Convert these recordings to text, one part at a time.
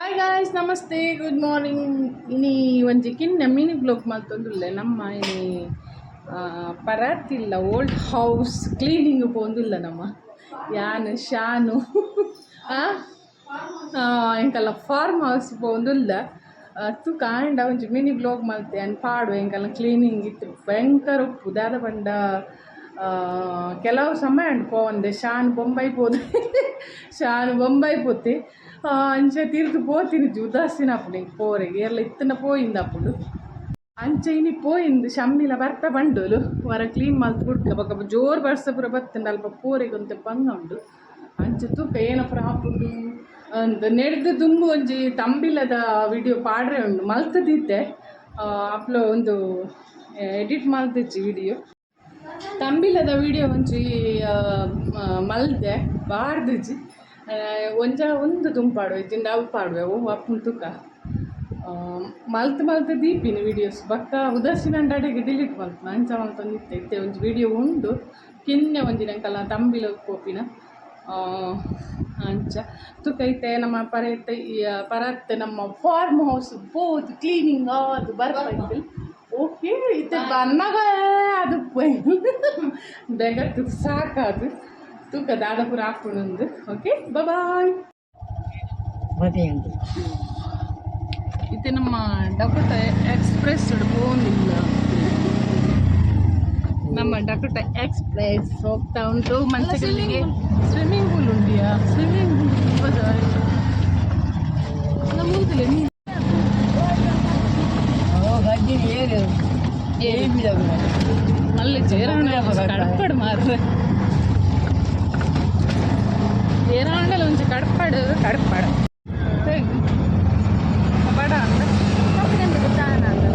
Hi guys, ನಮಸ್ತೆ, good morning. ಇನಿ ಒಂಜಿ ಕಿನ್ನ ಮಿನಿ ಬ್ಲಾಗ್ ಮಲ್ತೊಂದುಲ್ಲೆ ನಮ್ಮ ಇನಿ ಪರತ್ತಿಲ್ಲ ಓಲ್ಡ್ ಹೌಸ್ ಕ್ಲೀನಿಂಗ್ ಪೋಂದುಲ್ಲ ನಮ್ಮ ಯಾನು ಶಾನು ಎಂಕಲ್ಲ ಫಾರ್ಮ್ ಹೌಸ್ ಪೋಂದುಲ್ಲ ತು ಕಾಂಡ ಒಂಜಿ ಮಿನಿ ಬ್ಲಾಗ್ ಮಲ್ತೆ ಅನ್ ಪಾಡು ಎಂಕಲ್ಲ ಕ್ಲೀನಿಂಗ್ ಇತ್ತು ಭಯಂಕರ ಉಪ್ಪು ದಾದ ಪಂಡ ಕೆಲವು ಸಮಯ ಉಂಟು ಪೋವಂದೆ ಶಾನ್ ಬೊಂಬೈ ಪೋದು ಶಾನ್ ಬೊಂಬೈ ಪೋತೆ ಅಂಚೆ ತೀರ್ದು పోతిని ఉదాసీనప్పుడు ఇంక పోరేగి ఎర్ల ఇత్తన పోయింది అప్పుడు ಅಂಚೆ ಇನಿ ಪೋಯಿಂದು ಶಮ್ಮಿಲ ಬರ್ಪ ಬಂಡೋಲು ವರ ಕ್ಲೀನ್ ಮಲ್ತು ಬಿಡ್ಕ ಬೊಕ ಜೋರು ಬರ್ಸ ಪೂರ ಬತ್ತಂಡು ಅಲ್ಪ ಪೋರೆಗೆ ಒಂತೆ ಪಂಗ ಉಂಡು ಅಂಚೆ ತೂಕ ಏನಪ್ಪ ಹಾಪುಂಡು ಅಂತ ನೆಡ್ದು ದುಂಬು ಒಂಜಿ ತಂಬಿಲದ ವಿಡಿಯೋ ಪಾಡ್ರೆ ಉಂಡು ಮಲ್ತದಿದ್ದೆ ಅಪ್ಲ ಒಂದು ಎಡಿಟ್ ಮಲ್ತಿಜ್ಜಿ ವಿಡಿಯೋ ತಂಬಿಲದ ವಿಡಿಯೋ ಒಂಜಿ ಮಲ್ದೆ ಬಾರ್ದಿಜ್ಜಿ ಒಂಜ ಒಂದು ದುಂಪಾಡು ಇಜ್ಜಿಂಡ ಅವು ಪಾಡುವೆ ಅವು ಅಪ್ಪನ ತೂಕ ಮಲ್ತು ದೀಪಿನಿ ವೀಡಿಯೋಸ್ ಬಕ್ಕ ಉದಾಸೀನ ಅಡೆಗೆ ಡಿಲೀಟ್ ಮಲ್ತು ಅಂಚ ಮಲ್ತೊಂದು ಇತ್ತೆ ಒಂಜಿ ವಿಡಿಯೋ ಉಂಡು ಕಿನ್ನೆ ಒಂಜಿ ನಂಕಲ್ಲ ತಂಬಿಲ ಕೋಪಿನ ಅಂಚ ತೂಕ ಐತೆ ನಮ್ಮ ಪರತ್ತೆ ನಮ್ಮ ಫಾರ್ಮ್ ಹೌಸ್ ಬೋತ್ ಕ್ಲೀನಿಂಗ್ ಅದು ಬರ್ಬೈತು ಓಕೆ ಇತ್ತೆ ಬನ್ನಗ ಅದು ಬೆಗತ್ತು ಸಾಕಾದು ತೂಕ ದಾದಾಪುರ ಹಾಕೊಂಡು ಓಕೆ ಬಾಯ್. ಇದು ನಮ್ಮ ಡಕೋಟ ಎಕ್ಸ್ಪ್ರೆಸ್ ಹೋಗಿಲ್ಲ, ನಮ್ಮ ಡಕೋಟ ಎಕ್ಸ್ಪ್ರೆಸ್ ಹೋಗ್ತಾ ಉಂಟು. ಮಂಚಗಲ್ಲಿಗೆ ಸ್ವಿಮ್ಮಿಂಗ್ ಪೂಲ್ ಉಂಟಿಯಾ? ಸ್ವಿಮ್ಮಿಂಗ್ ಪೂಲ್ ನಮ್ಮೂದಿಲ್ಲ ನೀರು ಅಲ್ಲಿ ಚೇರಾಣ ಕಡಪಡು ಮಾತ್ರ ಏನಾಂಡಲ್ಲ ಒಂಚೂರು ಕಡಪಾಡು ಬಡ ಅಂದ ಪತ್ತು ಚಾನ ಅಂದ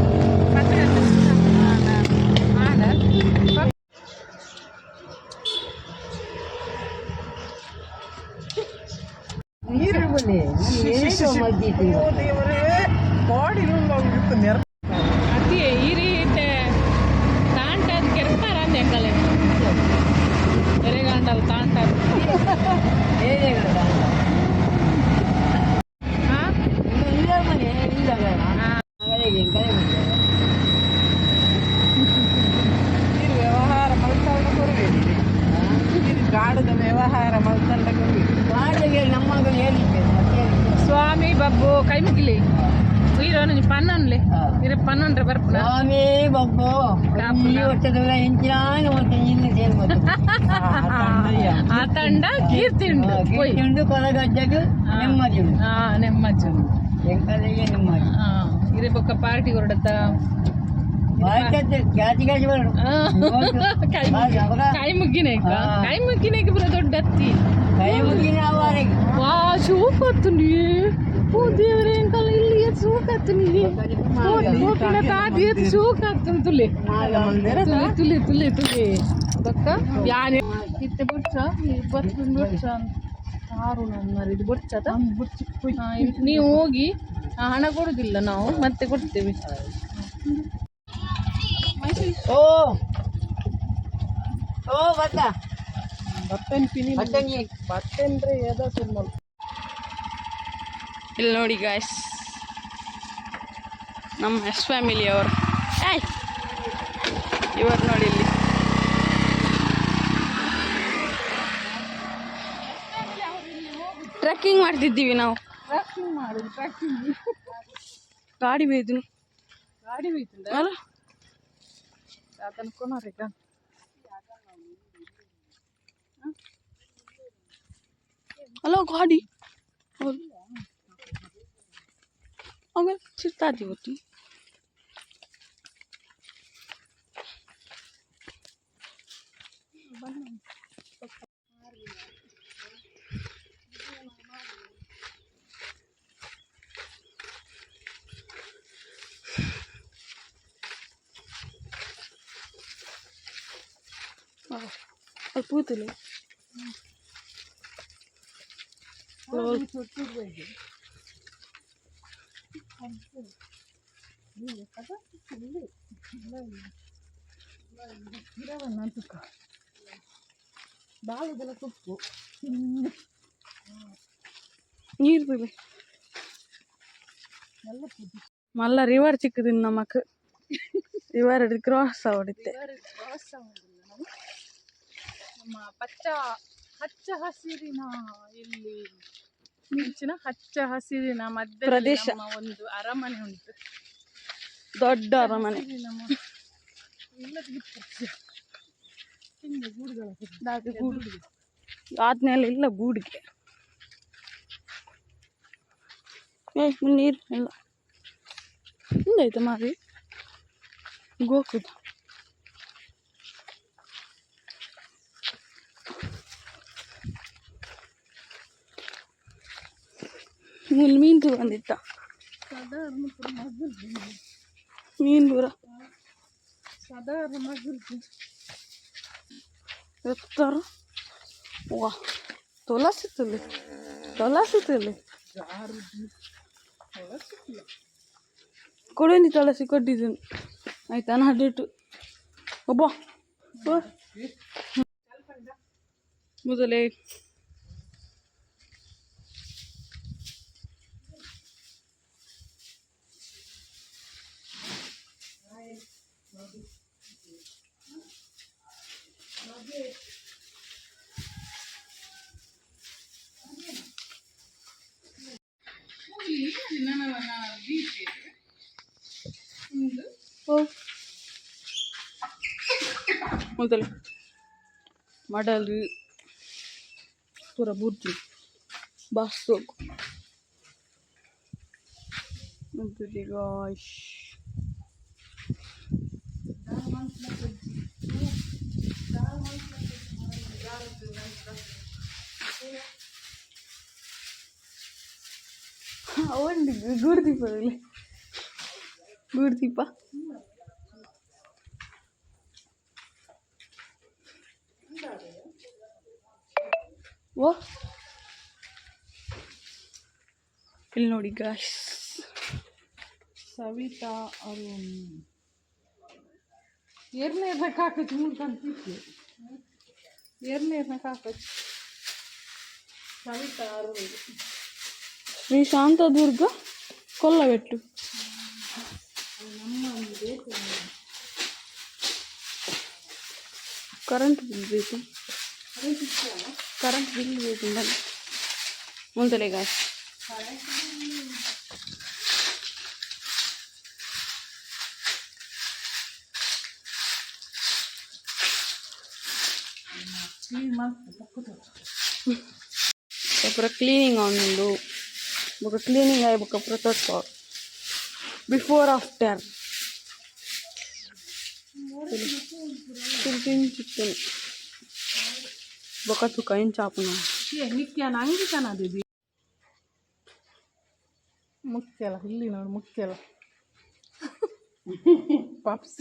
ನೀರು ಬಾಡಿ ಅತಿ ಈ ರೀತಿ ತಾಂಟದ ಕೆರ್ತಾರ ಅಂದ ಎಂಕಲ್ಲ ಎರೆಗಾಂಡಲ್ ತಾಂಟಾರ ವ್ಯವಹಾರ ಮಲ್ತಂಡ ಕೊರಬೇಡಿ, ಗಾಡದ ವ್ಯವಹಾರ ಮಲ್ತಂಡ ಕೊರಬೇಡಿ. ನಮ್ಮ ಸ್ವಾಮಿ ಬಬ್ಬು ಕೈ ಮುಗಿಲಿ ಉಯಿರೋನು ನೀ ಪನ್ನನ್ಲೆ ಇರ ಪನ್ನೊಂಡ್ರೆ ಬರ್ಪುನ ಸ್ವಾಮಿ ಬಬ್ಬು ಆ ತಂಡ ಕೀರ್ತಿ ಉಂಟು ಕೊಲಗಜ್ಜದು ನೆಮ್ಮದಿ ನೆಮ್ಮಜ್ಜು ಎಂಕಲಿಗೆ ನೆಮ್ಮದಿ ಇರ ಬೊಕ್ಕ ಪಾರ್ಟಿ ಹೊರಡತ್ತ ಕೈ ಮುಗ್ಗಿನೇಗೆ ಬರೋ ದೊಡ್ಡ ಅತ್ತಿ ಕೈ ಮುಗ್ಗಿನ ವಾ ಶೂಕತ್ತು ನೀ ಓ ದೇವ್ರೆ ಎಂಕಲ್ಲ ಇಲ್ಲಿ ಶೂಕತ್ತು ನೀ ತಾತಿ ಶೂಕತ್ತು ತುಲಿ ತುಲಿ ತುಲಿ ತುಲಿ ಬೊಕ್ಕ ಯಾನೆ ಇತ್ತೆ ಬುಡ್ಚ ಬತ್ತು ಬುಡ್ಚ ಆರು ನನ್ನ ಇದು ಬುಡ್ಚದ ನೀವು ಹೋಗಿ ಹಣ ಕೊಡುದಿಲ್ಲ, ನಾವು ಮತ್ತೆ ಕೊಡ್ತೇವೆ. ಓ ಓ ಬತ್ತ ಬತ್ತನ್ ಪಿನಿ ಬತ್ತೇನ್ರಿ ಎದ ಸುಮ್ಮಲ್ ಇಲ್ಲಿ ನೋಡಿ ಗಾಯ್ಸ್, ನಮ್ಮ ಎಸ್ ಫ್ಯಾಮಿಲಿ ಅವರು ಇವರು ನೋಡಿ ಇಲ್ಲಿ ಟ್ರೆಕ್ಕಿಂಗ್ ಮಾಡ್ತಿದ್ದೀವಿ ನಾವು. ಟ್ರೆಕ್ಕಿಂಗ್ ಮಾಡಿ ಗಾಡಿ ಬೇಯ್ತು ಅಲ್ಲ ಅನ್ಕೋನಾರೀಗ ಅಲ್ಲ ಗಾಡಿ ಆಮೇಲೆ ಚಿರ್ತಾ ಇವತ್ತು ಅದು ಪೂತಿಲ್ಲ ಬಾಳದೆಲ್ಲ ತುಪ್ಪು ನೀರು ಮಲ್ಲ ರಿವರ್ ಚಿಕ್ಕದಿನ ನಮಕ್ ರಿವರ್ ಕ್ರಾಸ್ ಆವಡಿತ್ತೆ ನಮ್ಮ ಹಚ್ಚ ಹಸಿರಿನ ಇಲ್ಲಿ ಮಿಂಚಿನ ಹಚ್ಚ ಹಸಿರಿನ ಮಧ್ಯ ಪ್ರದೇಶ. ಒಂದು ಅರಮನೆ ಉಂಟು, ದೊಡ್ಡ ಅರಮನೆ. ನಮ್ಮ ಆದ್ಮೇಲೆ ಇಲ್ಲ ಗೂಡಿಗೆ ನೀರು ಎಲ್ಲ ಹಿಂಗಾಯ್ತು ಮಾರಿ ಗೋಕುದ ಇಲ್ಲಿ ಮೀನು ದೂರ ಬಂದಿತ್ತ ಮೀನು ದೂರ ಸಾಧಾರಣ ಎತ್ತಾರು ವಾ ತೊಲಸಿತ್ತಲ್ಲಿ ಕೊಡೋನಿ ತುಳಸಿ ಕೊಟ್ಟಿದ್ದೀನಿ ಆಯ್ತಾ ನಾನು ಅಡ್ಡಿಟ್ಟು ಒಬ್ಬ ಮೊದಲೇ ಮೊದಲು ಮಡಲು ಪೂರ ಬುರ್ಜಿ ಬಾಸೋಗು ಗಾಯ್ಸ್ ಅವಂಡಿ ಗೂಡ್ದೀಪದಲ್ಲಿ ಗೂಡ್ದೀಪ ಓ ಇಲ್ಲಿ ನೋಡಿ ಗಾಯ್ಸ್ ಸವಿತಾ ಅರುಣ್ ಏರ್ನೇರ್ನಾಗ ಹಾಕಚ್ಚು ಮುಳ್ಕಂತಿತ್ತು ಏರ್ನೇರ್ನಾಗ ಹಾಕಚ್ಚು ಸವಿತಾ ಅರುಣ್ ಶ್ರೀ ಶಾಂತದುರ್ಗ ಕೊಲ್ಲವೆಟ್ಟು ಕರೆಂಟ್ ಬಿಲ್ ಬೇಕು ಕರೆಂಟ್ ಬಿಲ್ ಬೇಕು ಮುಂದಲೆ ಗಾಯ್ಸ್ ಅப்புற ಕ್ಲೀನಿಂಗ್ ಆನೊಂದು ಬೊಕ ಕ್ಲೀನಿಂಗ್ ಆಯ್ ಬೊಕ ಅಪುರ ತೊಟ್ಟ ಬಿಫೋರ್ ಆಫ್ಟರ್ ಚಿಕ್ಕನ್ ಬೊಕ ತುಕ ಏನ್ ಚಾಪುನ ನಿಕ್ಯಾನ ಅಂಗಿ ಕನದಿದಿ ಮುಖ್ಯಲ ಇಲ್ಲಿ ನೋಡು ಮುಖ್ಯಲ ಪಾಪ್ಸ್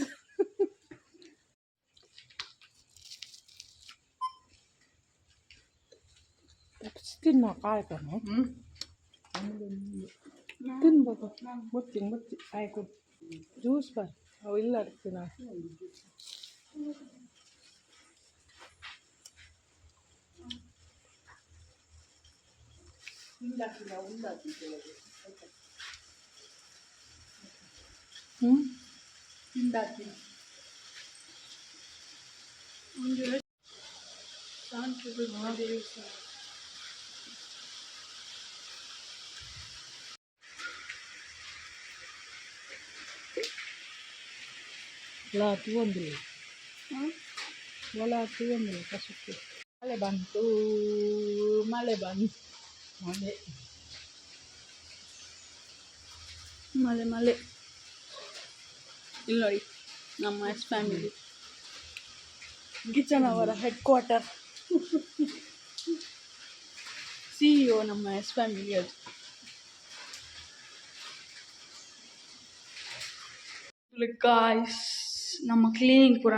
ತಿನ್ನೋ ಕಾಯ್ತಾನೆ ತಿನ್ಬೇಕು ಮುಚ್ಚಿ ಆಯ್ತು ಜ್ಯೂಸ್ ಬರ್ ಅವು ಇಲ್ಲ ಅಡ್ತೀನಿ ಹಿಂದಾಕಿ ಶಾಂತಿ ಮಹಾದೇವ ಲಾತು ಒಂದಿಲ್ಲ ಲಾತು ಒಂದಿಲ್ಲ ಕಸಕ್ಕೆ ಮಳೆ ಬಂತು ಮಳೆ ಮಳೆ ಇಲ್ಲಿ ನೋಡಿ ನಮ್ಮ ಎಸ್ ಫ್ಯಾಮಿಲಿ ಕಿಚನ್ ಅವರ ಹೆಡ್ ಕ್ವಾರ್ಟರ್ CEO ನಮ್ಮ ಎಸ್ ಫ್ಯಾಮಿಲಿ ಅದು ಗಾಯ್ಸ್ ನಮ್ಮ ಕ್ಲೀನಿಂಗ್ ಪುರ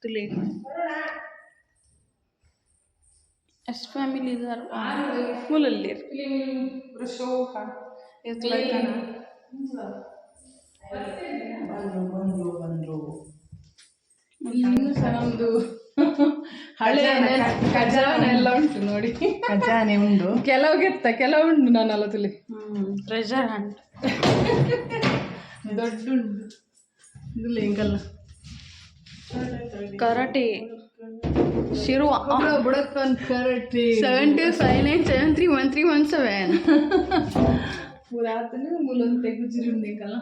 ತುಲೆ ಎಸ್ ಫ್ಯಾಮಿಲಿ ಇದಾರ ಮೂಲಲ್ಲಿ ಬಂದ್ರು ಇನ್ನೂ ಸಹ ನಮ್ದು ಹಳೆ ಖಜಾನೆ ಎಲ್ಲ ಉಂಟು ನೋಡಿ. ಖಜಾನೆ ಉಂಡು. ಕೆಲವು ಗೆತ್ತ ಕೆಲವು ಉಂಟು ನಾನಲ್ಲ ತುಲಿ. ಟ್ರೆಜರ್ ಹಂಟ್ ದೊಡ್ಡ ಉಂಟು ಇಲ್ಲ ಹಿಂಗಲ್ಲ. ಕರಾಟೆ ಶಿರುವ ಬುಡಕ್ಕನ್ ಕರಾಟೆ 7259731317 ಪುರಾತನ ಮೂಲಂತೆ ಗುಜರಿ ಉಂಡೆಕಲ್ಲ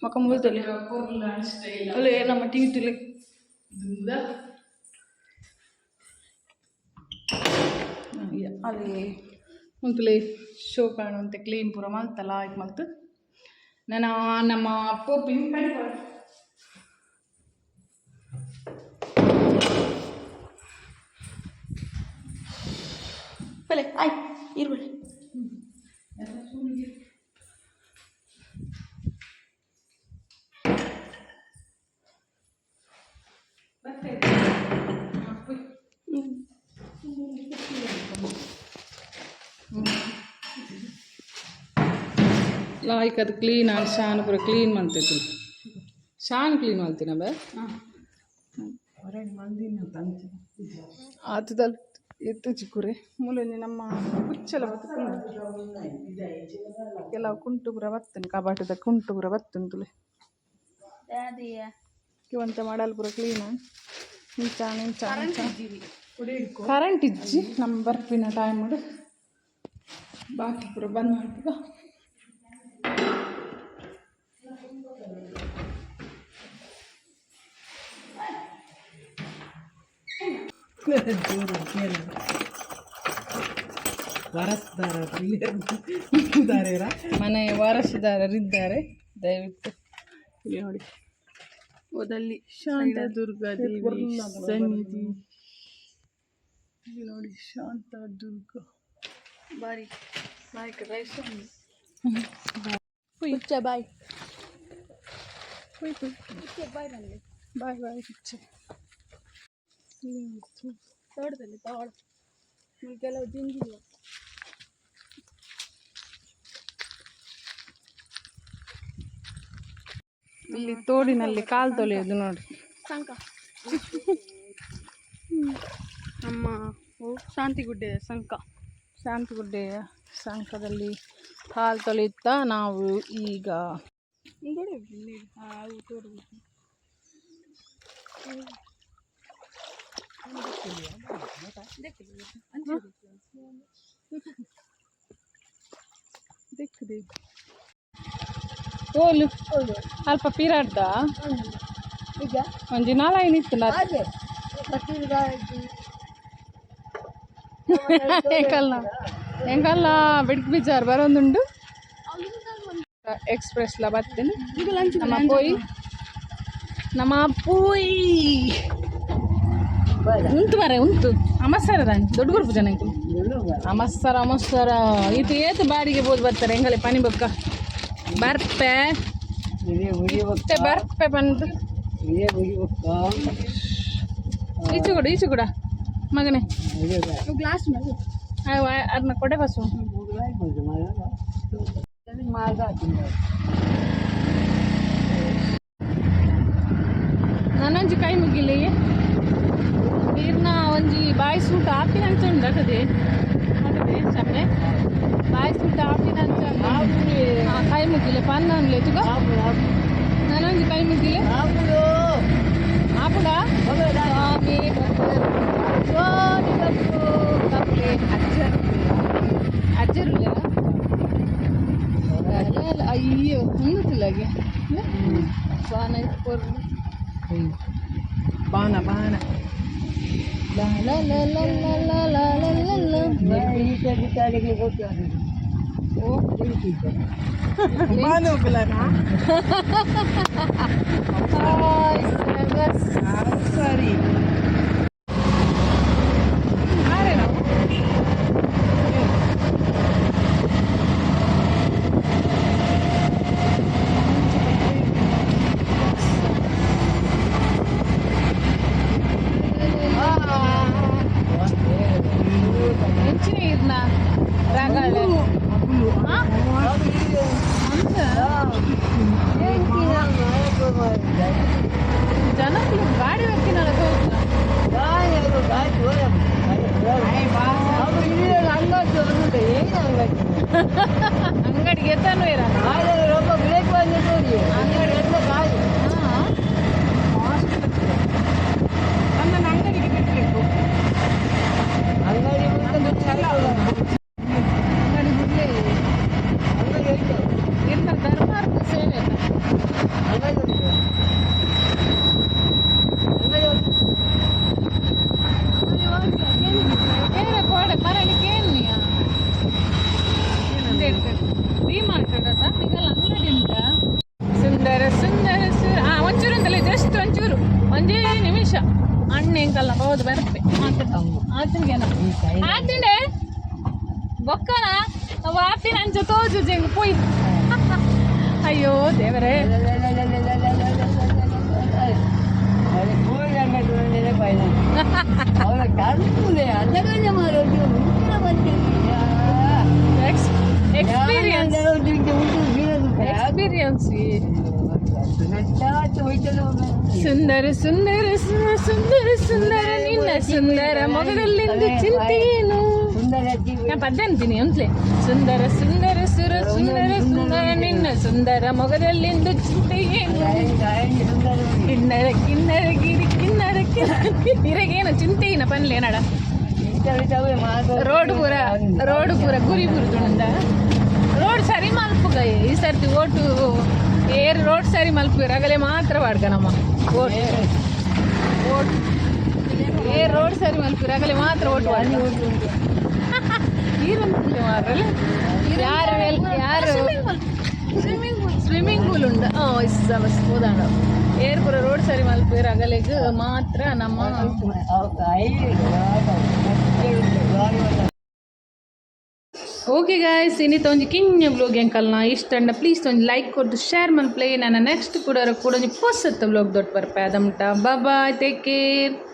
ಮಕ್ಕ ಮೂಲದಲ್ಲಿ ಅಲ್ಲೇ ನಮ್ಮ ಟಿವಿ ತುಲಿ ಅಲ್ಲಿ ಮುಂತಲೇ ಶೋ ಕಾಣುವಂತೆ ಕ್ಲೀನ್ ಪೂರ ಮಲ್ತಲ್ಲ ಆಯ್ತು ಮಲ್ತು ನಾನು ನಮ್ಮ ಪೋಪಿನ ಕಡಿಪಾಡು ಬಲೆ ಆಯ್ತು ಇರ್ಬೇಡಿ ಲಾಯ್ಕ್ ಅದು ಕ್ಲೀನ್ ಆಗಿ ಶಾನ್ ಪೂರ ಕ್ಲೀನ್ ಮಾಡ್ತೈತಿ ಶಾನ್ ಕ್ಲೀನ್ ಮಾಡ್ತೀನ ಬೇ ಆತದಲ್ಲಿ ಎತ್ತು ಚಿಕ್ಕುರೆ ಮೂಲನೆ ನಮ್ಮ ಹುಚ್ಚಲ ಕೆಲವು ಕುಂಟು ಪುರ ಬತ್ತನು ಕಬಾಟದ ಕುಂಟು ಪುರ ಬತ್ತನು ತುಲೆ ಇವಂತ ಮಾಡಲ್ ಪುರ ಕ್ಲೀನ್ ನಿಂಚ ಕರೆಂಟ್ ಇಜ್ಜಿ ನಮ್ಮ ಬರ್ಪಿನ ಟೈಮ್ ಮಾಡು ಬಾಕಿ ಪುರ ಬಂದ್ ಮಾಡ್ತೀಗ ಮನೆ ವಾರಸುದಾರರಿದ್ದಾರೆ ದಯವಿಟ್ಟು ಇಲ್ಲಿ ನೋಡಿ ಓದಲ್ಲಿ ಶಾಂತದುರ್ಗಾ ದೇವಿ ಸನ್ನಿಧಿ ಇಲ್ಲಿ ನೋಡಿ ಶಾಂತದುರ್ಗ ಬಾರಿ ಬಾಯ್ ರೈಸ್ ಹುಚ್ಚ ಬಾಯ್ ಬಾಯ್ ನನಗೆ ಬಾಯ್ ಬಾಯ್ ಹುಚ್ಚ ತೋಟದಲ್ಲಿ ತೋಳ ಕೆಲವು ಜಿಂಜಿಲ್ಲ ಇಲ್ಲಿ ತೋಡಿನಲ್ಲಿ ಕಾಲು ತೊಳೆಯೋದು ನೋಡಿ ಸಂಕ ನಮ್ಮ ಶಾಂತಿಗುಡ್ಡೆಯ ಶಾಂತಿಗುಡ್ಡೆಯ ಸಂಕದಲ್ಲಿ ಕಾಲು ತೊಳೆಯುತ್ತಾ ನಾವು ಈಗ ಓಲು ಅಲ್ಪ ಪೀರಾಡ್ದ ಒಂಜಿ ನಾಲ ಏನಿತ್ತು ಎಂಕಲ್ಲ ಬೆಡ್ಕ್ ಬೀಚಾರ್ ಬರೋದುಂಡು ಎಕ್ಸ್ಪ್ರೆಸ್ಲ ಬರ್ತೇನೆ ನಮ್ಮ ಪೋಯಿ ಉಂಟು ಮರೆ ಉಂಟು ಅಮಸ್ಸಾರ ದೊಡ್ಡ ಗುರುಪು ಜನ ಅಮಸ್ಸಾರ ಇದು ಏತು ಬಾಡಿಗೆ ಬೋದು ಬರ್ತಾರೆ ಹೆಂಗಲೆ ಪನಿ ಬೊಕ್ಕ ಬರ್ಪೆ ಬಂದು ಈಚು ಕೂಡ ಮಗನೇ ಗ್ಲಾಸ್ ಅದನ್ನ ಕೊಡೆ ಬಸ್ಸು ನಾನೊಂಜಿ ಕೈ ಮುಗಿಲಿ ನೀರ್ನ ಒಂಜಿ ಬಾಯಿ ಸೂಟ್ ಹಾಪಿನಂಚ ಉಂಡಕದೆ ಸಪ್ಪೆ ಬಾಯಿ ಸೂಟ್ ಹಾಪಿನಂಚ ಕೈ ಮುಗಿಲೆ ಪನ್ನ ಅನ್ಲೆ ತುಗ ನಾನೊಂಜಿ ಕೈ ಮುಗಿಲೆ ಆಪುಡ ಸ್ವಾಮಿ ಅಜ್ಜರು ಅಯ್ಯೋ ಹೊಂದುತ್ತಿಲ್ಲಾಗೆ ಬಾನ ಇಟ್ಕೊರ್ರಿ ಬಾನ ಲಾ ಲಾ ಲಾ ಲಾ ಲಾ ಲಾ ಲಾ ಲಾ ಸಾರಿ ಹೆಂಚಿನ ಇರ್ನ ರಾಗಾಳೆ ಜನಕ್ಕೆ ಗಾಡಿ ವ್ಯಕ್ತಿನ ಅಂಗಡಿಗೆ ತಾನು ಇರಲ್ಲ ಅಂಗಡಿ ನನ್ನ ಅಂಗಡಿಗೆ ಬಿಡಬೇಕು ಅಂಗಡಿ ಬಿಡಲೇ ಎಂತ ಧರ್ಮಾರ್ಥ ಸೇವೆ ಬೇರೆ ಕೋಡೆ ಮರಳಿಗೆ ಏನಿಯಾ ಡಿಮಾರ್ಟೆಡದ ಈಗೆಲ್ಲ ಅಂಗಡಿ ಉಂಟಾ ಸುಂದರ ಸುಂದರ ಒಂಚೂರು ಅಂತಲ್ಲ ಜಸ್ಟ್ ಒಂಚೂರು ಒಂದೇ ನಿಮಿಷ ಅಣ್ಣ ಎಂಕಲ್ಲ ಹೌದು ಬರುತ್ತೆ ಆತನಿಗೇನ ಆತಿಂಡೆ ಬೊಕ್ಕನ ಅವ ಆತಿನ ಅಂಚ ತೋಜು ಜಂಗ್ ಪೋಯ್ ಅಯ್ಯೋ ದೇವರೇ ಎಕ್ಸ್ಪೀರಿಯನ್ಸ್ ಸುಂದರ ಸುಂದರ ಸುಂದರ ಸುಂದರ ನಿನ್ನ ಸುಂದರ ಮೊಗದಲ್ಲಿಂದು ಚಿಂತೆಯೇನು ನಾ ಪದ್ಯ ಅಂತೀನಿ ಅಂತಲೇ ಸುಂದರ ಸುಂದರ ಸುರ ಸುಂದರ ಸುಂದರ ನಿನ್ನ ಸುಂದರ ಮೊಗದಲ್ಲಿಂದು ಚಿಂತೆಯೇನು ಕಿನ್ನರ ಕಿನ್ನರ ಗಿರಿ ಕಿನ್ನರ ಕಿನ್ನರಗೇನು ಚಿಂತೆಯಿನ ಪನ್ಲೆ ನಡ ರೋಡ್ ಪೂರ ಗುರಿ ಬುರುದುಂಡ ರೋಡ್ ಸರಿ ಮಲ್ಪುಗ ಈ ಸರ್ತಿ ಓಟು ಏರ್ ರೋಡ್ ಸರಿ ಮಲ್ಪಿರ ಆಗಲೇ ಮಾತ್ರ ಬಾಡ್ಗ ನಮ್ಮ ಓಟ್ ಏರ್ ರೋಡ್ ಸರಿ ಮಲ್ಪಿರ ಆಗಲೇ ಮಾತ್ರ ಓಟ್ ನೀರಂತ ಮಾರಲ್ಲ ಯಾರು ಸ್ವಿಮ್ಮಿಂಗ್ ಪೂಲ್ ಉಂಡ ಹೋದಾಣ ಏರ್ ಪೂರ ರೋಡ್ ಸರಿ ಮಲ್ಪಿರ ಆಗಲೆಗ್ ಮಾತ್ರ ನಮ್ಮ ಓಕೆ ಗಾಯ್ಸ್ ಇನ್ನಿತ ಒಂಜಿ ಕಿಂಜ ಬ್ಲಾಗ್ ಎಂಕಲ್ನ ಇಷ್ಟ ಅಂಡ ಪ್ಲೀಸ್ ಒಂಜಿ ಲೈಕ್ ಕೊಟ್ಟು ಶೇರ್ ಮಲ್ಪ್ಲೆ ನನ್ನ ನೆಕ್ಸ್ಟ್ ಕೂಡ ಒಂಜಿ ಪೊಸತ್ತ ಬ್ಲಾಗ್ ದೊಡ್ಡ ಬರ್ಪೆ ಅದಮಟ ಬಾಯ್ ಟೇಕ್ ಕೇರ್.